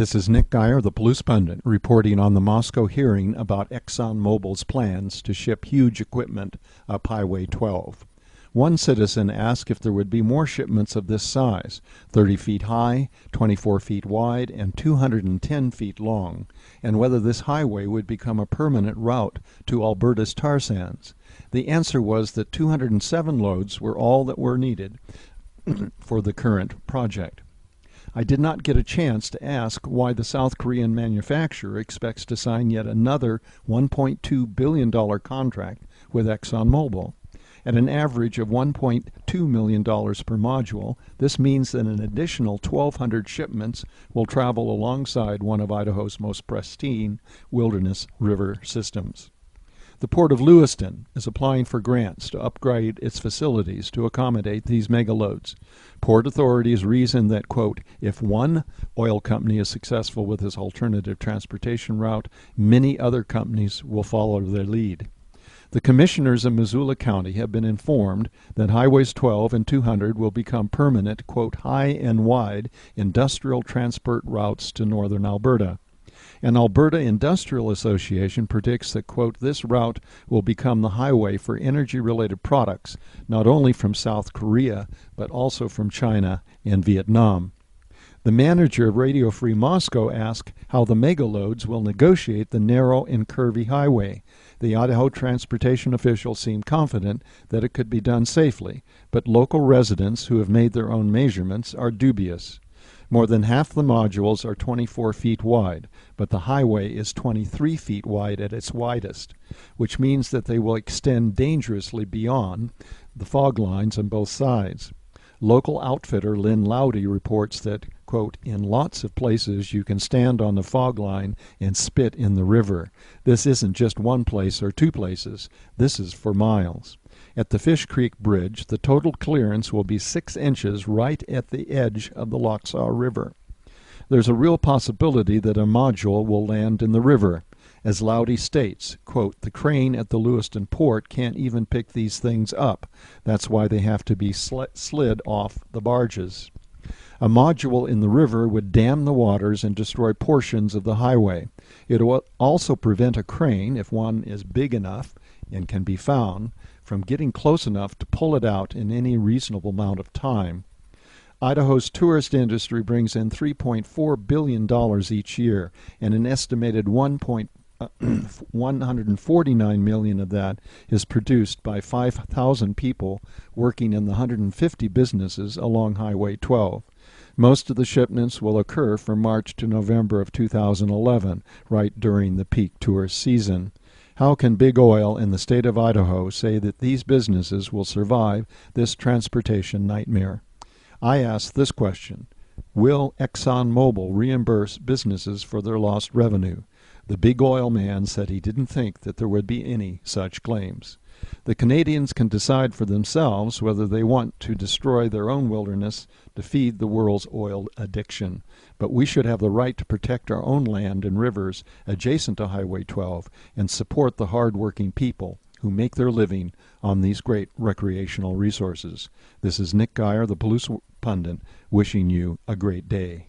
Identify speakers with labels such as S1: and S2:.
S1: This is Nick Geyer, the Palouse Pundit, reporting on the Moscow hearing about Exxon-Mobil's plans to ship huge equipment up Highway 12. One citizen asked if there would be more shipments of this size, 30 feet high, 24 feet wide, and 210 feet long, and whether this highway would become a permanent route to Alberta's tar sands. The answer was that 207 loads were all that were needed for the current project. I did not get a chance to ask why the South Korean manufacturer expects to sign yet another $1.2 billion contract with Exxon-Mobil. At an average of $1.2 million per module, this means that an additional 1,200 shipments will travel alongside one of Idaho's most pristine wilderness river systems. The Port of Lewiston is applying for grants to upgrade its facilities to accommodate these megaloads. Port authorities reason that, quote, if one oil company is successful with this alternative transportation route, many other companies will follow their lead. The commissioners of Missoula County have been informed that Highways 12 and 200 will become permanent, quote, high and wide industrial transport routes to northern Alberta. An Alberta Industrial Association predicts that, quote, this route will become the highway for energy-related products, not only from South Korea, but also from China and Vietnam. The manager of Radio Free Moscow asked how the megaloads will negotiate the narrow and curvy highway. The Idaho transportation officials seem confident that it could be done safely, but local residents who have made their own measurements are dubious. More than half the modules are 24 feet wide, but the highway is 23 feet wide at its widest, which means that they will extend dangerously beyond the fog lines on both sides. Local outfitter Lynn Loudy reports that, quote, in lots of places you can stand on the fog line and spit in the river. This isn't just one place or two places. This is for miles. At the Fish Creek Bridge, the total clearance will be 6 inches right at the edge of the Lochsaw River. There's a real possibility that a module will land in the river. As Loudy states, quote, the crane at the Lewiston port can't even pick these things up. That's why they have to be slid off the barges. A module in the river would dam the waters and destroy portions of the highway. It will also prevent a crane, if one is big enough and can be found, from getting close enough to pull it out in any reasonable amount of time. Idaho's tourist industry brings in $3.4 billion each year, and an estimated $149 million of that is produced by 5,000 people working in the 150 businesses along Highway 12. Most of the shipments will occur from March to November of 2011, right during the peak tourist season. How can Big Oil in the state of Idaho say that these businesses will survive this transportation nightmare? I ask this question: will Exxon-Mobil reimburse businesses for their lost revenue? The Big Oil man said he didn't think that there would be any such claims. The Canadians can decide for themselves whether they want to destroy their own wilderness to feed the world's oil addiction. But we should have the right to protect our own land and rivers adjacent to Highway 12 and support the hard-working people who make their living on these great recreational resources. This is Nick Geyer, the Palouse Pundit, wishing you a great day.